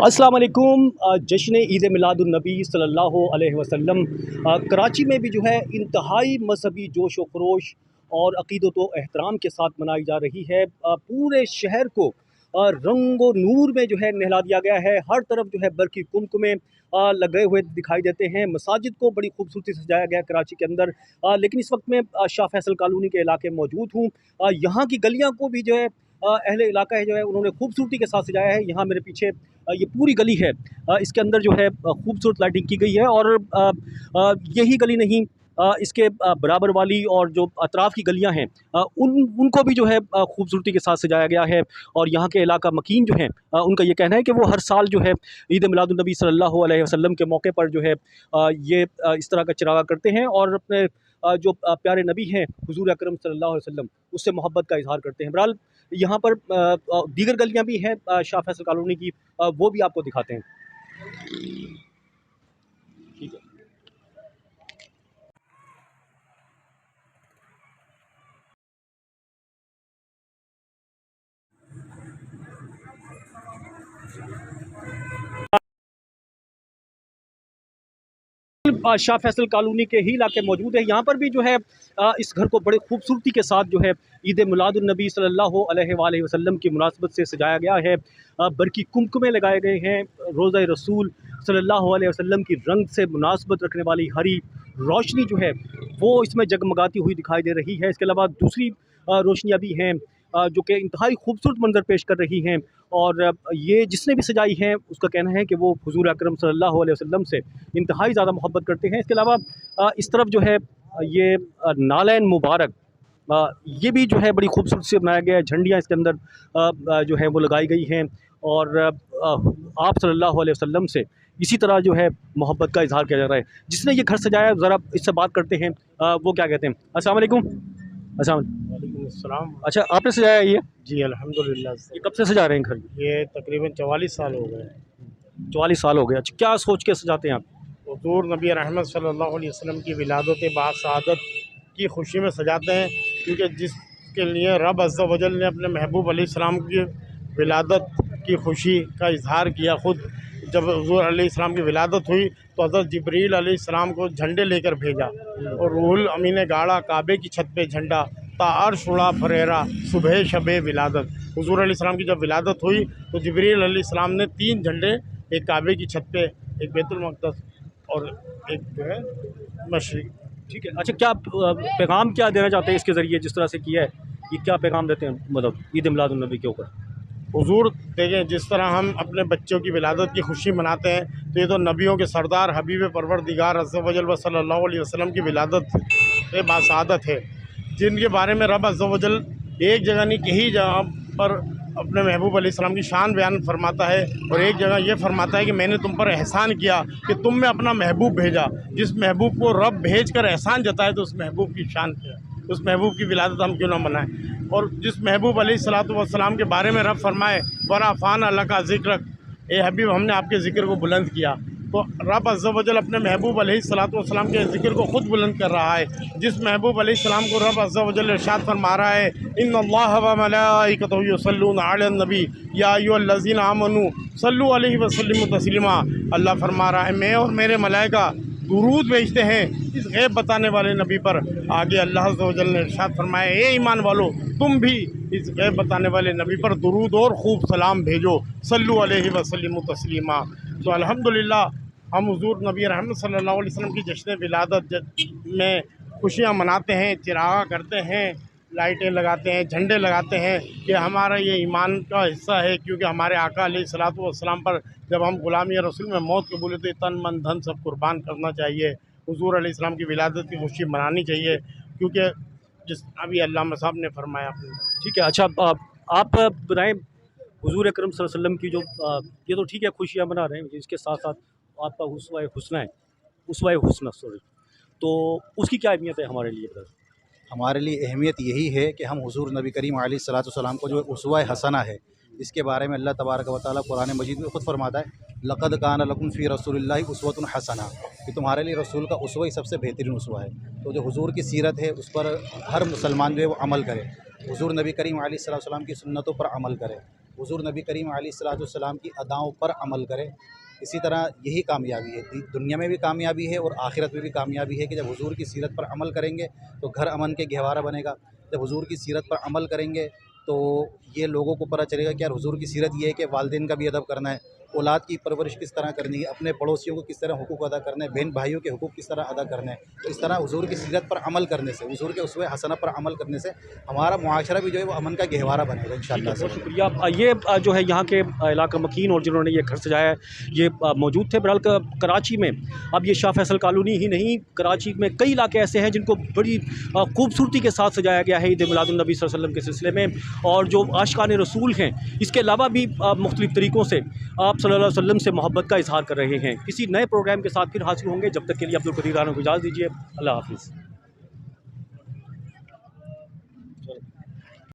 अस्सलाम वालेकुम। जश्न ईद मिलादुन्नबी सल्लल्लाहु अलैहि वसल्लम कराची में भी जो है इंतहाई मजहबी जोश व खरोश और अक़ीदत व एहतराम के साथ मनाई जा रही है। पूरे शहर को रंग व नूर में जो है नहला दिया गया है। हर तरफ जो है बरक़ी कुमकुमे लगे हुए दिखाई देते हैं। मसाजिद को बड़ी खूबसूरती से सजाया गया है कराची के अंदर। लेकिन इस वक्त मैं शाह फैसल कॉलोनी के इलाके में मौजूद हूँ। यहाँ की गलियाँ को भी जो है अहले इलाका है जो है उन्होंने खूबसूरती के साथ सजाया है। यहाँ मेरे पीछे ये पूरी गली है, इसके अंदर जो है खूबसूरत लाइटिंग की गई है। और यही गली नहीं, इसके बराबर वाली और जो अतराफ़ की गलियां हैं उनको भी जो है खूबसूरती के साथ सजाया गया है। और यहाँ के इलाका मकीन जो हैं उनका ये कहना है कि वो हर साल जो है ईद मिलादुन्नबी सल्लल्लाहु अलैहि वसल्लम के मौके पर जो है ये इस तरह का चिरागा करते हैं और अपने जो प्यारे नबी हैं हुज़ूर अकरम सल्लल्लाहु अलैहि वसल्लम उससे मोहब्बत का इज़हार करते हैं। बहरहाल यहाँ पर दीगर गलियाँ भी हैं शाह फैसल कॉलोनी की, वो भी आपको दिखाते हैं। ठीक है। शाह फैसल कॉलोनी के ही इलाके मौजूद है। यहाँ पर भी जो है इस घर को बड़े खूबसूरती के साथ जो है ईद मिलादुन्नबी सल्लल्लाहु अलैहि वसल्लम की मुनासबत से सजाया गया है। बरक़ी कुमकुमे लगाए गए हैं। रोज़ा रसूल सल्लल्लाहु अलैहि वसल्लम की रंग से मुनासबत रखने वाली हरी रोशनी जो है वो इसमें जगमगाती हुई दिखाई दे रही है। इसके अलावा दूसरी रोशनियाँ भी हैं जो कि इंतहाई खूबसूरत मंज़र पेश कर रही हैं। और ये जिसने भी सजाई है उसका कहना है कि वो हुज़ूर अकरम सल्लल्लाहु अलैहि वसल्लम से इंतहाई ज़्यादा मोहब्बत करते हैं। इसके अलावा इस तरफ जो है ये नालैन मुबारक, ये भी जो है बड़ी खूबसूरती से बनाया गया है। झंडियाँ इसके अंदर जो है वो लगाई गई हैं और आप सल्लल्लाहु अलैहि वसल्लम से इसी तरह जो है मोहब्बत का इज़हार किया जा रहा है। जिसने ये घर सजाया ज़रा इससे बात करते हैं, वो क्या कहते हैं। अस्सलाम वालेकुम। वालेकुम अस्सलाम। अच्छा, आपने सजाया है ये? जी अल्हम्दुलिल्लाह। ये कब से सजा रहे हैं घर? ये तकरीबन 44 साल हो गए। 44 साल हो गए। अच्छा, क्या सोच के सजाते हैं आप? हुज़ूर नबी रहमत सल्लल्लाहु अलैहि वसल्लम की विलादत बासआदत की खुशी में सजाते हैं, क्योंकि जिसके लिए रब अज़्ज़ा वजल ने अपने महबूब अलैहिस्सलाम की विलादत की खुशी का इजहार किया। ख़ुद जब हुज़ूर अलैहिस्सलाम की विलादत हुई तो हज़रत जिब्रील अलैहिस्सलाम को झंडे लेकर भेजा और रूहुल अमीन ने गाड़ा काबे की छत पे झंडा ता अर्श उड़ा फरेरा सुबह शबे विलादत। हुज़ूर अलैहिस्सलाम की जब विलादत हुई तो जिब्रील अलैहिस्सलाम ने 3 झंडे, एक काबे की छत पे, एक बैतुल मक़दस और एक जो है मशरिक़। ठीक है। अच्छा, क्या पैगाम क्या देना चाहते हैं इसके ज़रिए जिस तरह से किया है, ये क्या पैगाम देते हैं मतलब ईद मिलादुन्नबी के ऊपर? हुज़ूर देखें, जिस तरह हम अपने बच्चों की विलादत की खुशी मनाते हैं तो ये तो नबियों के सरदार हबीब परवरदिगार अज़्ज़ा वजल व सल्लल्लाहु अलैहि वसल्लम की विलादत बासआदत है, जिनके बारे में रब अज़्ज़ा वजल एक जगह नहीं कई जगह पर अपने महबूब अलैहिस्सलाम की शान बयान फरमाता है। और एक जगह ये फरमाता है कि मैंने तुम पर एहसान किया कि तुम में अपना महबूब भेजा। जिस महबूब को रब भेज कर एहसान जताए तो उस महबूब की शान क्या, उस महबूब की विलादत हम क्यों ना मनाएं। और जिस महबूब अलैहिस्सलातु वस्सलाम के बारे में रब फरमाए वरफ़अना लका ज़िक्रक, ए हबीब हमने आपके ज़िक्र को बुलंद किया, तो रब अज़्ज़ा वजल अपने महबूब अलैहिस्सलातु वस्सलाम के ज़िक्र को ख़ुद बुलंद कर रहा है। जिस महबूब अलैहिस्सलाम को रब अज़्ज़ा वजल इरशाद फरमा रहा है इन्नल्लाह व मलाइकतहु युसल्लूना अलन नबी या अय्युहल्लज़ीना आमनू सल्लु अलैहि व सल्लिमू तस्लीमा। अल्लाह फरमा रहा है मैं और मेरे मलाइका दुरूद भेजते हैं इस गैब बताने वाले नबी पर। आगे अल्लाह अज़्ज़ा वजल ने इरशाद फरमाया ए ईमान वालो, तुम भी इस गैब बताने वाले नबी पर दुरूद और खूब सलाम भेजो, सल्लु अलैहि व सल्लिमू तस्लीमा। तो अल्हम्दुलिल्लाह हम हुज़ूर नबी रहमत सल्लल्लाहु अलैहि वसल्लम की जश्न विलादत में खुशियाँ मनाते हैं, चिरागा करते हैं, लाइटें लगाते हैं, झंडे लगाते हैं कि हमारा ये ईमान का हिस्सा है। क्योंकि हमारे आका अलैहिस्सलातु वस्सलाम पर जब हम ग़ुलामी रसूल में मौत कबूल तो तन मन धन सब कुर्बान करना चाहिए। हुज़ूर अलैहिस्सलाम की विलादत की खुशी मनानी चाहिए, क्योंकि जिस अभी अल्लामा साहब ने फरमाया अपने। ठीक है। अच्छा, आप बताएँ हुज़ूर अकरम सल्लल्लाहु अलैहि वसल्लम की जो ये तो ठीक है खुशियाँ मना रहे हैं, इसके साथ-साथ आपका उस्वा-ए हुस्ना है, उस्वा-ए हुस्ना सॉरी, तो उसकी क्या अहमियत है हमारे लिए ब्रदर? हमारे लिए अहमियत यही है कि हम हुज़ूर नबी करीम अलैहिस्सलातु वस्सलाम को जो उस्वा-ए हसना है, इसके बारे में अल्लाह तबारक व तआला कुरान मजीद में ख़ुद फरमाता है लक़द कान लकुम फ़ी रसूलिल्लाहि उस्वतुन हसना, कि तुम्हारे लिए रसूल का उस्वा ही सबसे बेहतरीन उस्वा है। तो जो हुज़ूर की सीरत है उस पर हर मुसलमान जो है वो अमल करे, हुज़ूर नबी करीम अलैहिस्सलातु वस्सलाम की सुन्नतों पर अमल करे, हुज़ूर नबी करीम अलैहिस्सलाम की अदाओं पर अमल करे। इसी तरह यही कामयाबी है, दुनिया में भी कामयाबी है और आखिरत में भी कामयाबी है कि जब हुज़ूर की सीरत पर अमल करेंगे तो घर अमन के गहवारा बनेगा। जब हुज़ूर की सीरत पर अमल करेंगे तो ये लोगों को पता चलेगा कि यार हुज़ूर की सीरत ये है कि वालिदैन का भी अदब करना है, औलाद की परवरिश किस तरह करनी है, अपने पड़ोसियों को किस तरह हुकूक अदा करने हैं, बहन भाइयों के हुकूक किस तरह अदा करने हैं। तो इस तरह हुज़ूर की सीरत पर अमल करने से, हुज़ूर के उसवे हसना पर अमल करने से हमारा मुआशरा भी जो है वो अमन का गहवारा बनेगा इंशाअल्लाह से। बहुत शुक्रिया। ये जो है यहाँ के इलाका मकीन और जिन्होंने ये घर सजाया है, ये मौजूद थे। बहरहाल कराची में अब ये शाह फैसल कॉलोनी ही नहीं, कराची में कई इलाके ऐसे हैं जिनको बड़ी खूबसूरती के साथ सजाया गया है ईद मिलादुन्नबी सल्लल्लाहु अलैहि वसल्लम के सिलसिले में। और जो आशिकाने रसूल हैं, इसके अलावा भी मुख्तलिफ़ तरीक़ों से आप सल्लल्लाहु अलैहि वसल्लम से मोहब्बत का इज़हार कर रहे हैं। किसी नए प्रोग्राम के साथ फिर हाज़िर होंगे, जब तक के लिए अब्दुल कदीर राना को इजाज़त दीजिए। अल्लाह हाफ़िज़।